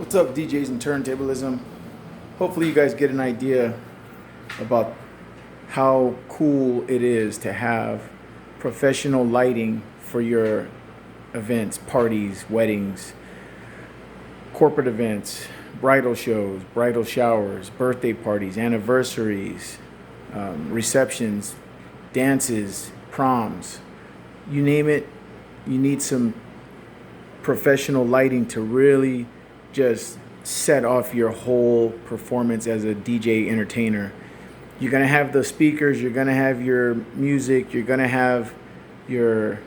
What's up, DJs and turntablism? Hopefully you guys get an idea about how cool it is to have professional lighting for your events, parties, weddings, corporate events, bridal shows, bridal showers, birthday parties, anniversaries, receptions, dances, proms. You name it, you need some professional lighting to really just set off your whole performance as a DJ entertainer. You're going to have the speakers, you're going to have your music, you're going to have your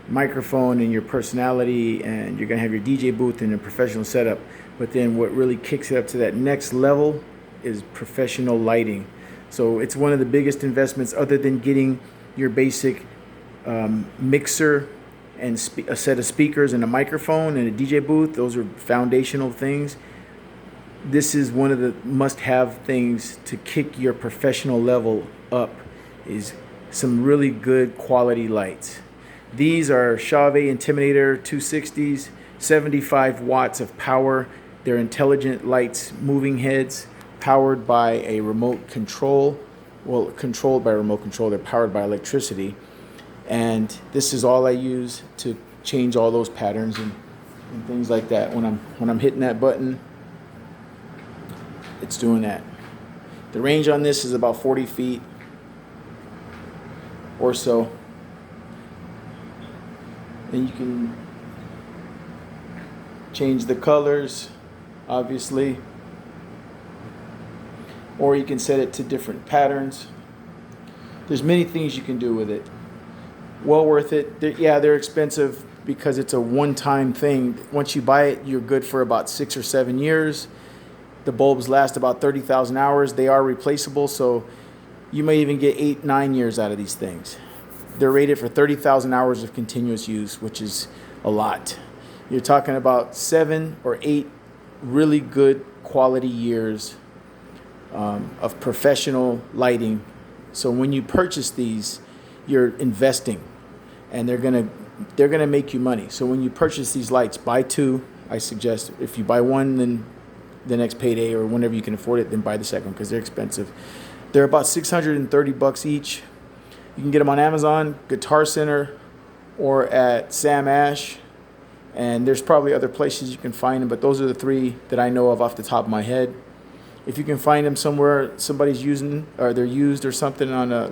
microphone and your personality, and you're going to have your DJ booth and a professional setup. But then what really kicks it up to that next level is professional lighting. So it's one of the biggest investments other than getting your basic mixer and a set of speakers and a microphone and a DJ booth. Those are foundational things. This is one of the must-have things to kick your professional level up, is some really good quality lights. These are chauvet Intimidator 260s, 75 watts of power. They're intelligent lights, moving heads, powered by a remote control. Well, controlled by a remote control. They're powered by electricity. And this is all I use to change all those patterns and things like that. When I'm hitting that button, it's doing that. The range on this is about 40 feet or so. And you can change the colors, obviously, or you can set it to different patterns. There's many things you can do with it. Well worth it. They're expensive because it's a one-time thing. Once you buy it, you're good for about 6 or 7 years. The bulbs last about 30,000 hours. They are replaceable, so you may even get 8-9 years out of these things. They're rated for 30,000 hours of continuous use, which is a lot. You're talking about 7 or 8 really good quality years of professional lighting. So when you purchase these, you're investing, and they're gonna make you money. So when you purchase these lights, buy 2. I suggest if you buy 1, then the next payday or whenever you can afford it, then buy the second, because they're expensive. They're about $630 each. You can get them on Amazon, Guitar Center, or at Sam Ash. And there's probably other places you can find them, but those are the 3 that I know of off the top of my head. If you can find them somewhere somebody's using, or they're used or something on a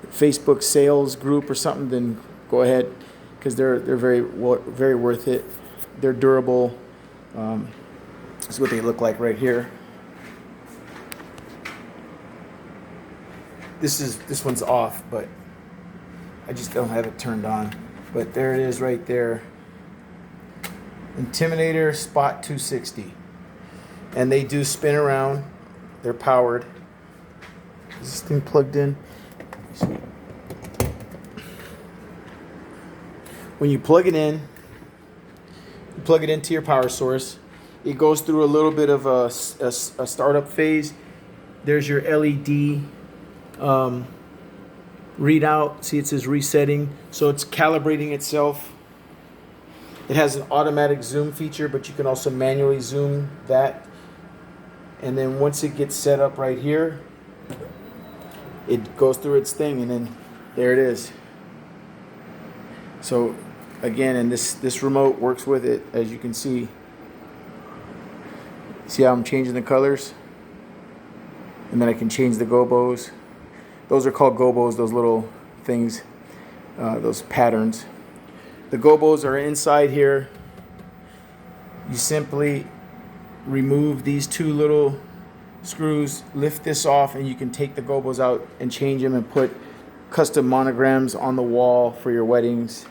Facebook sales group or something, then go ahead, because they're very worth it. They're durable. This is what they look like right here. This one's off, but I just don't have it turned on. But there it is right there. Intimidator Spot 260. And they do spin around. They're powered. Is this thing plugged in? When you plug it in, you plug it into your power source. It goes through a little bit of a startup phase. There's your LED readout. See, it says resetting. So it's calibrating itself. It has an automatic zoom feature, but you can also manually zoom that. And then once it gets set up right here, it goes through its thing, and then there it is. So again, and this remote works with it, as you can see. See how I'm changing the colors? And then I can change the gobos. Those are called gobos, those little things, those patterns. The gobos are inside here. You simply remove these 2 little screws, lift this off, and you can take the gobos out and change them and put custom monograms on the wall for your weddings.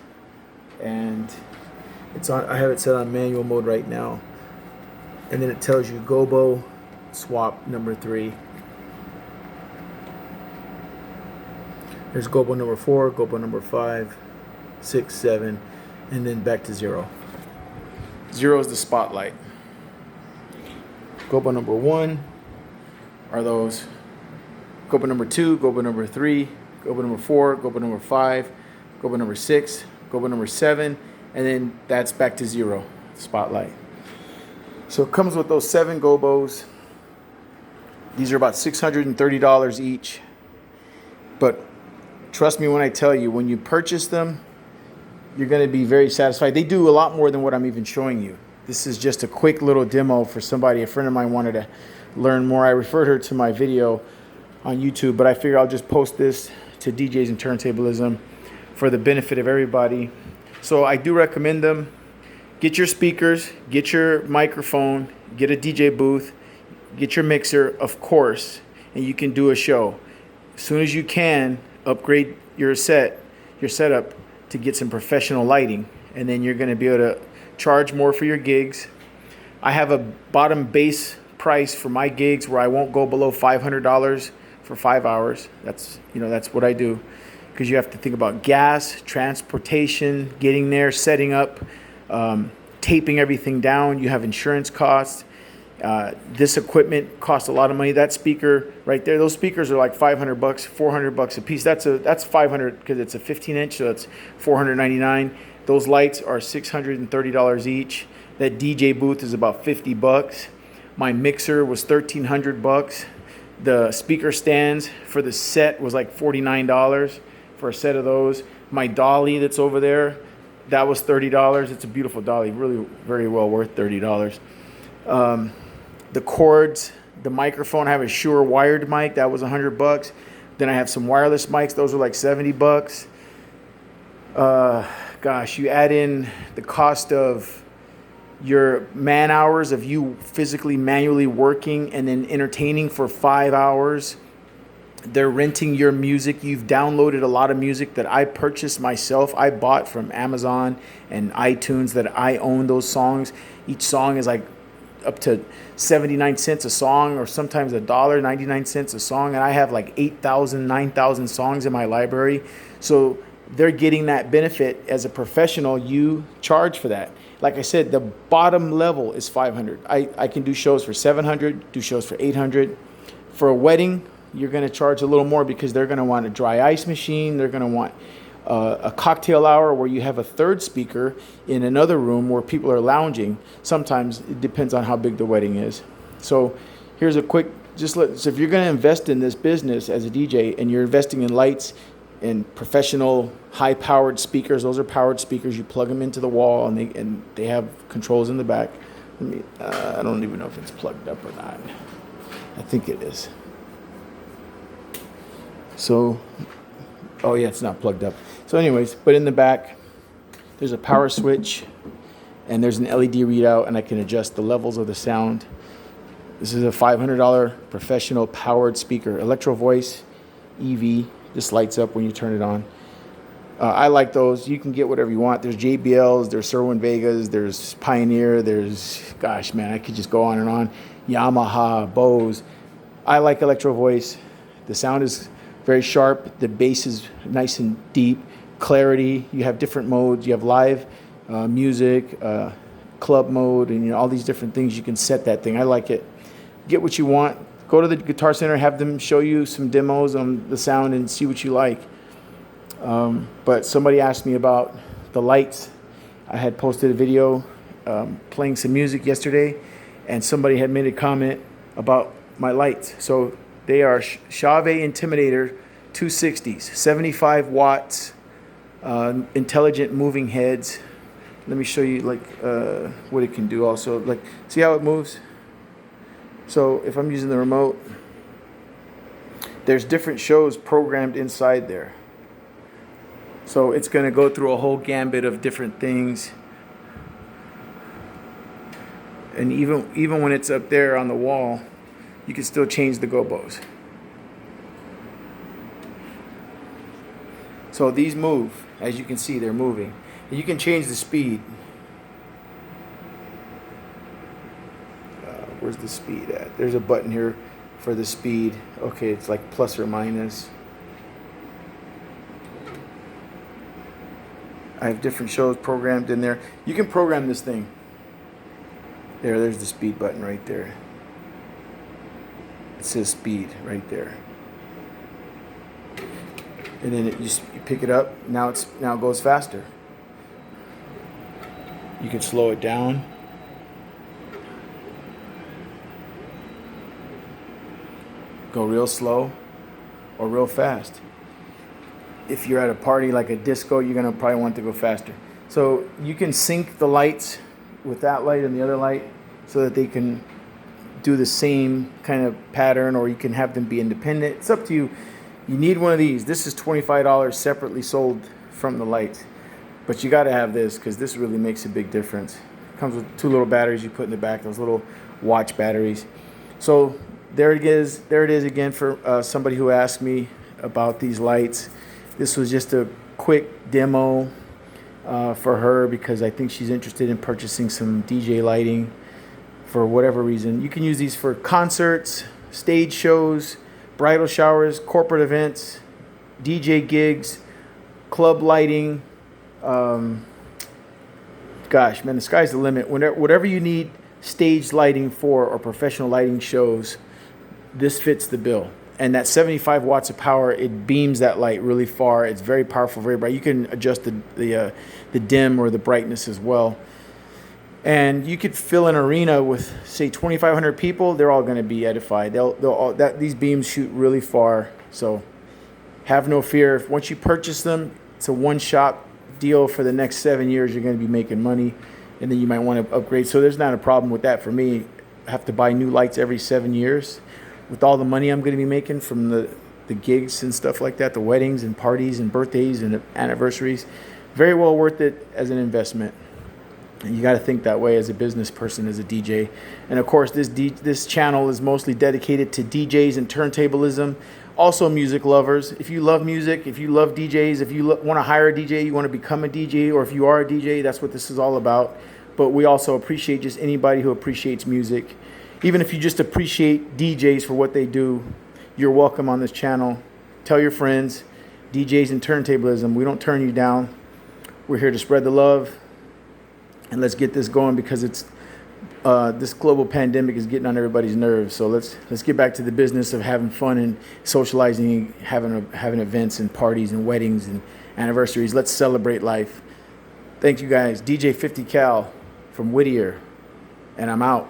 And it's on. I have it set on manual mode right now. And then it tells you gobo swap number 3. There's gobo number 4, gobo number 5, 6, 7, and then back to 0. 0 is the spotlight. Gobo number 1 are those. Gobo number 2, gobo number 3, gobo number 4, gobo number 5, gobo number 6, gobo number 7, and then that's back to 0, spotlight. So it comes with those 7 gobos. These are about $630 each. But trust me when I tell you, when you purchase them, you're going to be very satisfied. They do a lot more than what I'm even showing you. This is just a quick little demo for somebody. A friend of mine wanted to learn more. I referred her to my video on YouTube, but I figure I'll just post this to DJs and turntablism for the benefit of everybody. So I do recommend them. Get your speakers, get your microphone, get a DJ booth, get your mixer, of course, and you can do a show. As soon as you can, upgrade your setup to get some professional lighting, and then you're going to be able to charge more for your gigs. I have a bottom base price for my gigs where I won't go below $500 for 5 hours. That's what I do, because you have to think about gas, transportation, getting there, setting up, taping everything down. You have insurance costs. This equipment costs a lot of money. That speaker right there, those speakers are like $500, $400 a piece. That's 500 because it's a 15-inch, so it's $499. Those lights are $630 each. That DJ booth is about $50. My mixer was $1,300. The speaker stands for the set was like $49 for a set of those. My dolly that's over there, that was $30. It's a beautiful dolly, really very well worth $30. The cords, the microphone, I have a Shure wired mic, that was $100. Then I have some wireless mics, those are like $70. Gosh, you add in the cost of your man hours of you physically manually working and then entertaining for 5 hours. They're renting your music. You've downloaded a lot of music that I purchased myself. I bought from Amazon and iTunes that I own those songs. Each song is like up to 79 cents a song, or sometimes $1.99 a song. And I have like 8,000, 9,000 songs in my library. So they're getting that benefit. As a professional, you charge for that. Like I said, the bottom level is $500. I can do shows for $700, do shows for $800. For a wedding, you're going to charge a little more because they're going to want a dry ice machine. They're going to want a cocktail hour where you have a third speaker in another room where people are lounging. Sometimes it depends on how big the wedding is. So here's a quick, so if you're going to invest in this business as a DJ and you're investing in lights and professional high-powered speakers, those are powered speakers. You plug them into the wall and they have controls in the back. I don't even know if it's plugged up or not. I think it is. So, oh yeah, it's not plugged up. So anyways, but in the back, there's a power switch and there's an LED readout, and I can adjust the levels of the sound. This is a $500 professional powered speaker, Electro Voice EV. This lights up when you turn it on. I like those. You can get whatever you want. There's JBLs, there's Cerwin Vegas, there's Pioneer, there's, gosh, man, I could just go on and on. Yamaha, Bose. I like Electro Voice. The sound is very sharp. The bass is nice and deep. Clarity. You have different modes. You have live music, club mode, and all these different things. You can set that thing. I like it. Get what you want. Go to the Guitar Center, have them show you some demos on the sound and see what you like. But somebody asked me about the lights. I had posted a video playing some music yesterday, and somebody had made a comment about my lights. So they are Chauvet Intimidator 260s, 75 watts, intelligent moving heads. Let me show you what it can do also. See how it moves? So if I'm using the remote, there's different shows programmed inside there. So it's going to go through a whole gambit of different things. And even when it's up there on the wall, you can still change the gobos. So these move. As you can see, they're moving. And you can change the speed. Where's the speed at? There's a button here for the speed. Okay, it's like plus or minus. I have different shows programmed in there. You can program this thing. There's the speed button right there. It says speed right there. And then you pick it up. Now it goes faster. You can slow it down. go real slow or real fast. If you're at a party like a disco, you're gonna probably want to go faster. So you can sync the lights with that light and the other light so that they can do the same kind of pattern, or you can have them be independent. It's up to you. You need one of these. This is $25 separately sold from the lights, but you got to have this because this really makes a big difference. It comes with 2 little batteries you put in the back, those little watch batteries. So there it is again for somebody who asked me about these lights. This was just a quick demo for her because I think she's interested in purchasing some DJ lighting for whatever reason. You can use these for concerts, stage shows, bridal showers, corporate events, DJ gigs, club lighting. Gosh, man, the sky's the limit. Whatever you need stage lighting for or professional lighting shows, this fits the bill. And that 75 watts of power, it beams that light really far. It's very powerful, very bright. You can adjust the dim or the brightness as well. And you could fill an arena with, say, 2,500 people. They're all going to be edified. These beams shoot really far. So have no fear. Once you purchase them, it's a one-shot deal for the next 7 years. You're going to be making money, and then you might want to upgrade. So there's not a problem with that for me. I have to buy new lights every 7 years. With all the money I'm going to be making from the gigs and stuff like that, the weddings and parties and birthdays and anniversaries, very well worth it as an investment. And you got to think that way as a business person, as a DJ. And of course, this channel is mostly dedicated to DJs and turntablism. Also music lovers. If you love music, if you love DJs, if you want to hire a DJ, you want to become a DJ, or if you are a DJ, that's what this is all about. But we also appreciate just anybody who appreciates music. Even if you just appreciate DJs for what they do, you're welcome on this channel. Tell your friends, DJs and turntablism. We don't turn you down. We're here to spread the love. And let's get this going because it's this global pandemic is getting on everybody's nerves. So let's get back to the business of having fun and socializing, having events and parties and weddings and anniversaries. Let's celebrate life. Thank you guys. DJ 50 Cal from Whittier, and I'm out.